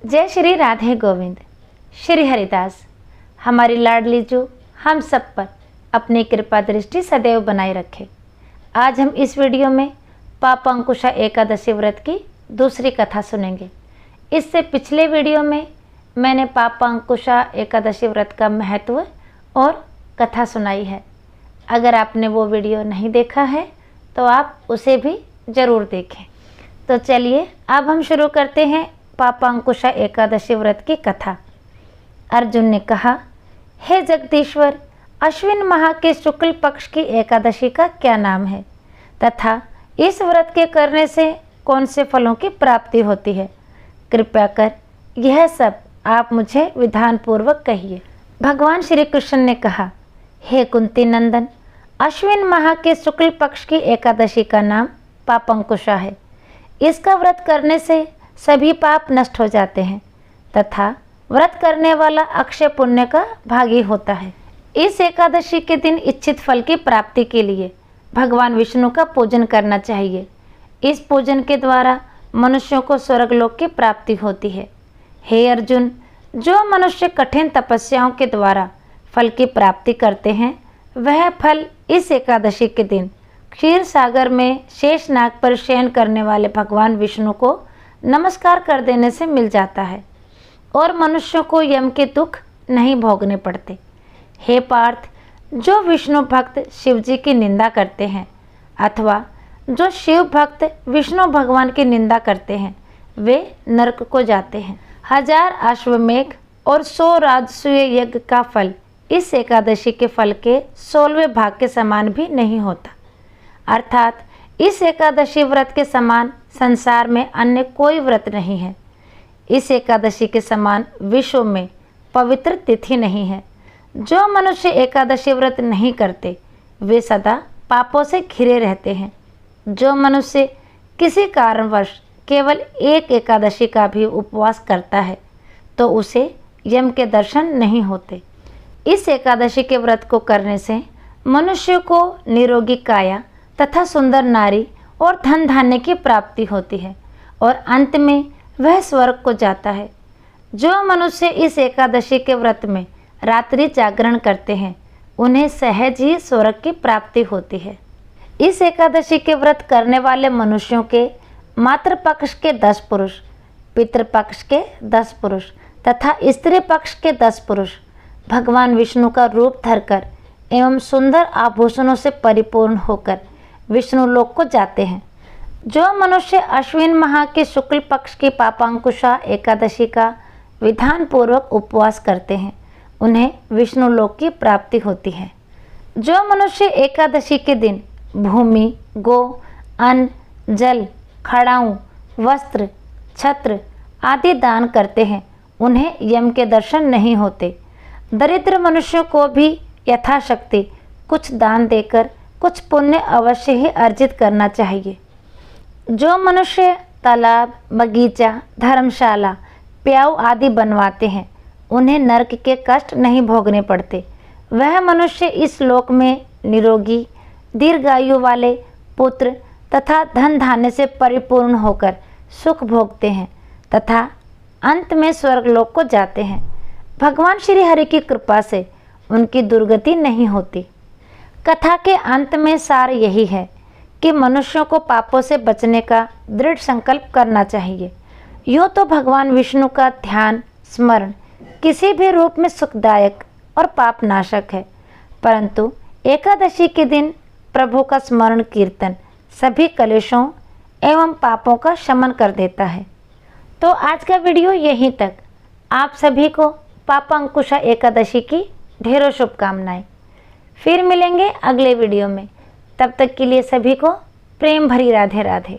जय श्री राधे गोविंद। श्री हरिदास हमारी लाडली जो हम सब पर अपनी कृपा दृष्टि सदैव बनाए रखे। आज हम इस वीडियो में पाप अंकुशा एकादशी व्रत की दूसरी कथा सुनेंगे। इससे पिछले वीडियो में मैंने पाप अंकुशा एकादशी व्रत का महत्व और कथा सुनाई है। अगर आपने वो वीडियो नहीं देखा है तो आप उसे भी ज़रूर देखें। तो चलिए अब हम शुरू करते हैं पाप अंकुशा एकादशी व्रत की कथा। अर्जुन ने कहा, हे जगदीश्वर, अश्विन माह के शुक्ल पक्ष की एकादशी का क्या नाम है तथा इस व्रत के करने से कौन से फलों की प्राप्ति होती है? कृपया कर यह सब आप मुझे विधान पूर्वक कहिए। भगवान श्री कृष्ण ने कहा, हे कुंती नंदन, अश्विन माह के शुक्ल पक्ष की एकादशी का नाम पाप अंकुशा है। इसका व्रत करने से सभी पाप नष्ट हो जाते हैं तथा व्रत करने वाला अक्षय पुण्य का भागी होता है। इस एकादशी के दिन इच्छित फल की प्राप्ति के लिए भगवान विष्णु का पूजन करना चाहिए। इस पूजन के द्वारा मनुष्यों को स्वर्गलोक की प्राप्ति होती है। हे अर्जुन, जो मनुष्य कठिन तपस्याओं के द्वारा फल की प्राप्ति करते हैं वह फल इस एकादशी के दिन क्षीर सागर में शेष नाग पर शयन करने वाले भगवान विष्णु को नमस्कार कर देने से मिल जाता है और मनुष्यों को यम के दुख नहीं भोगने पड़ते। हे पार्थ, जो विष्णु भक्त शिव जी की निंदा करते हैं अथवा जो शिव भक्त विष्णु भगवान की निंदा करते हैं वे नरक को जाते हैं। 1000 अश्वमेघ और 100 राजसूय यज्ञ का फल इस एकादशी के फल के 16वें भाग के समान भी नहीं होता। अर्थात इस एकादशी व्रत के समान संसार में अन्य कोई व्रत नहीं है। इस एकादशी के समान विश्व में पवित्र तिथि नहीं है। जो मनुष्य एकादशी व्रत नहीं करते वे सदा पापों से घिरे रहते हैं। जो मनुष्य किसी कारणवश केवल एक एकादशी का भी उपवास करता है तो उसे यम के दर्शन नहीं होते। इस एकादशी के व्रत को करने से मनुष्य को निरोगी काया तथा सुंदर नारी और धन धान्य की प्राप्ति होती है और अंत में वह स्वर्ग को जाता है। जो मनुष्य इस एकादशी के व्रत में रात्रि जागरण करते हैं उन्हें सहज ही स्वर्ग की प्राप्ति होती है। इस एकादशी के व्रत करने वाले मनुष्यों के मातृ पक्ष के 10 पुरुष, पितृपक्ष के 10 पुरुष तथा स्त्री पक्ष के 10 पुरुष भगवान विष्णु का रूप धरकर एवं सुंदर आभूषणों से परिपूर्ण होकर विष्णु लोक को जाते हैं। जो मनुष्य अश्विन माह के शुक्ल पक्ष की पापांकुशा एकादशी का विधान पूर्वक उपवास करते हैं उन्हें विष्णु लोक की प्राप्ति होती है। जो मनुष्य एकादशी के दिन भूमि, गो, अन्न, जल, खड़ाऊं, वस्त्र, छत्र आदि दान करते हैं उन्हें यम के दर्शन नहीं होते। दरिद्र मनुष्यों को भी यथाशक्ति कुछ दान देकर कुछ पुण्य अवश्य ही अर्जित करना चाहिए। जो मनुष्य तालाब, बगीचा, धर्मशाला, प्याऊ आदि बनवाते हैं उन्हें नरक के कष्ट नहीं भोगने पड़ते। वह मनुष्य इस लोक में निरोगी, दीर्घायु वाले पुत्र तथा धन धान्य से परिपूर्ण होकर सुख भोगते हैं तथा अंत में स्वर्गलोक को जाते हैं। भगवान श्री हरि की कृपा से उनकी दुर्गति नहीं होती। कथा के अंत में सार यही है कि मनुष्यों को पापों से बचने का दृढ़ संकल्प करना चाहिए। यूँ तो भगवान विष्णु का ध्यान स्मरण किसी भी रूप में सुखदायक और पाप नाशक है, परंतु एकादशी के दिन प्रभु का स्मरण कीर्तन सभी कलेशों एवं पापों का शमन कर देता है। तो आज का वीडियो यहीं तक। आप सभी को पाप अंकुशा एकादशी की ढेरों शुभकामनाएं। फिर मिलेंगे अगले वीडियो में। तब तक के लिए सभी को प्रेम भरी राधे राधे।